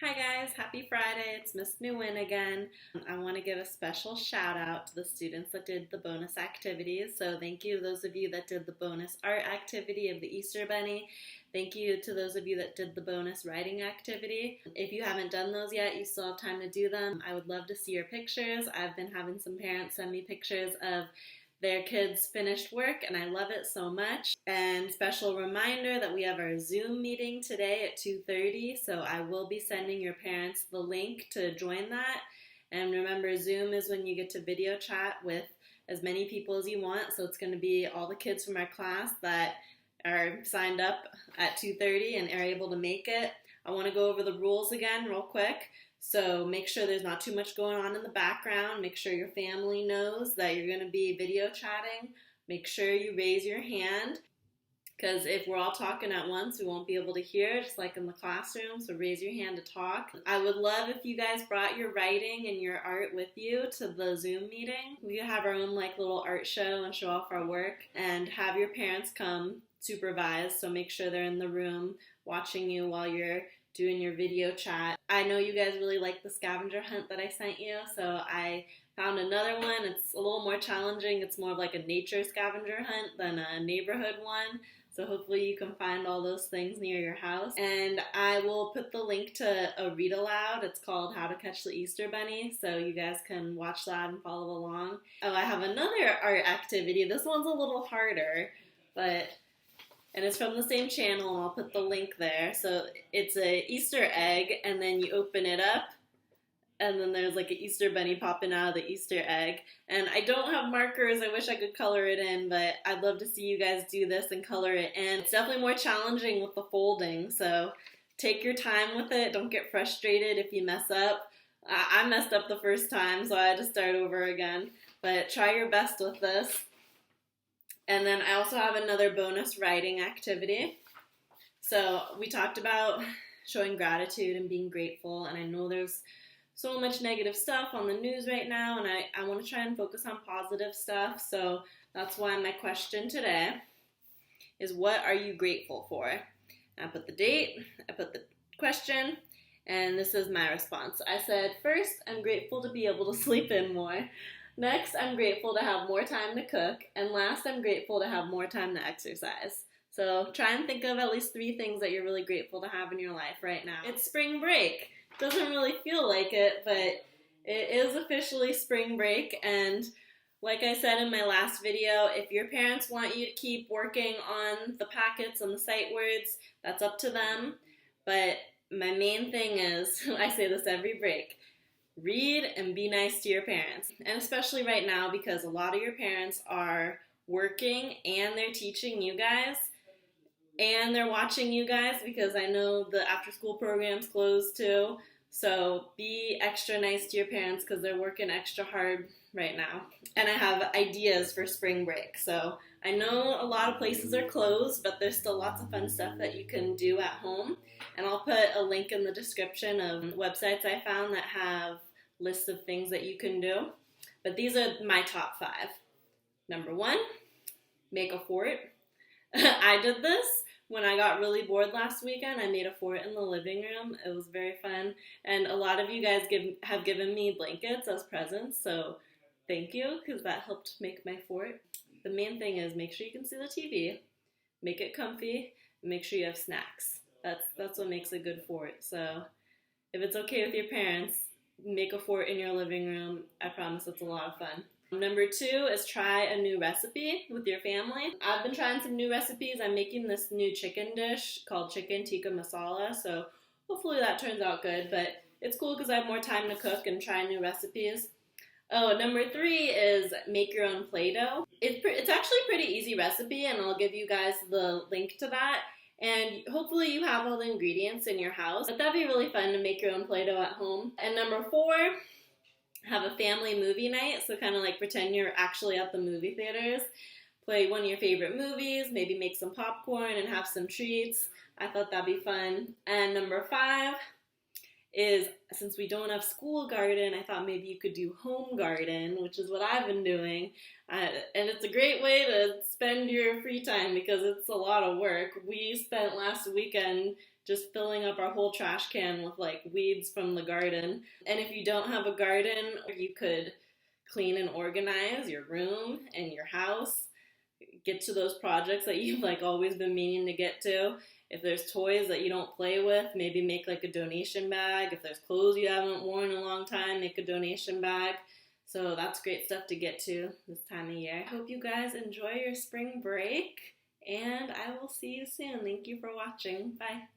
Hi guys, happy Friday. It's Miss Nguyen again. I want to give a special shout out to the students that did the bonus activities. So thank you to those of you that did the bonus art activity of the Easter Bunny. Thank you to those of you that did the bonus writing activity. If you haven't done those yet, you still have time to do them. I would love to see your pictures. I've been having some parents send me pictures of their kids finished work, and I love it so much. And special reminder that we have our Zoom meeting today at 2:30, so I will be sending your parents the link to join that. And remember, Zoom is when you get to video chat with as many people as you want, so it's going to be all the kids from our class that are signed up at 2:30 and are able to make it. I want to go over the rules again real quick. So make sure there's not too much going on in the background. Make sure your family knows that you're going to be video chatting. Make sure you raise your hand, because if we're all talking at once, we won't be able to hear, just like in the classroom. So raise your hand to talk. I would love if you guys brought your writing and your art with you to the Zoom meeting. We have our own little art show and show off our work, and have your parents come supervise. So make sure they're in the room watching you while you're doing your video chat. I know you guys really like the scavenger hunt that I sent you, so I found another one. It's a little more challenging. It's more of like a nature scavenger hunt than a neighborhood one. So hopefully you can find all those things near your house. And I will put the link to a read aloud. It's called How to Catch the Easter Bunny, so you guys can watch that and follow along. Oh, I have another art activity. This one's a little harder, and it's from the same channel, and I'll put the link there. So it's a Easter egg, and then you open it up, and then there's like an Easter bunny popping out of the Easter egg. And I don't have markers. I wish I could color it in, but I'd love to see you guys do this and color it in. It's definitely more challenging with the folding, so take your time with it. Don't get frustrated if you mess up. I messed up the first time, so I had to start over again. But try your best with this. And then I also have another bonus writing activity. So we talked about showing gratitude and being grateful, and I know there's so much negative stuff on the news right now, and I want to try and focus on positive stuff. So that's why my question today is, what are you grateful for? And I put the date, I put the question, and this is my response. I said, first, I'm grateful to be able to sleep in more. Next, I'm grateful to have more time to cook. And last, I'm grateful to have more time to exercise. So try and think of at least 3 things that you're really grateful to have in your life right now. It's spring break. Doesn't really feel like it, but it is officially spring break. And like I said in my last video, if your parents want you to keep working on the packets and the sight words, that's up to them. But my main thing is, I say this every break, read and be nice to your parents. And especially right now, because a lot of your parents are working and they're teaching you guys and they're watching you guys, because I know the after school program's closed too. So be extra nice to your parents because they're working extra hard right now. And I have ideas for spring break. So I know a lot of places are closed, but there's still lots of fun stuff that you can do at home. And I'll put a link in the description of websites I found that have lists of things that you can do. But these are my top 5. Number 1, make a fort. I did this when I got really bored last weekend. I made a fort in the living room. It was very fun. And a lot of you guys have given me blankets as presents, so thank you, because that helped make my fort. The main thing is make sure you can see the TV, make it comfy, and make sure you have snacks. That's what makes a good fort. So if it's okay with your parents, make a fort in your living room. I promise it's a lot of fun. Number 2 is try a new recipe with your family. I've been trying some new recipes. I'm making this new chicken dish called chicken tikka masala, so hopefully that turns out good. But it's cool because I have more time to cook and try new recipes. Oh, number 3 is make your own Play-Dough. It's actually a pretty easy recipe, and I'll give you guys the link to that. And hopefully you have all the ingredients in your house. But that'd be really fun to make your own Play-Doh at home. And number 4, have a family movie night. So kind of like pretend you're actually at the movie theaters. Play one of your favorite movies, maybe make some popcorn and have some treats. I thought that'd be fun. And number 5 is, since we don't have school garden, I thought maybe you could do home garden, which is what I've been doing. And it's a great way to spend your free time because it's a lot of work. We spent last weekend just filling up our whole trash can with like weeds from the garden. And if you don't have a garden, you could clean and organize your room and your house. Get to those projects that you've like always been meaning to get to. If there's toys that you don't play with, maybe make like a donation bag. If there's clothes you haven't worn in a long time, make a donation bag. So that's great stuff to get to this time of year. I hope you guys enjoy your spring break, and I will see you soon. Thank you for watching. Bye.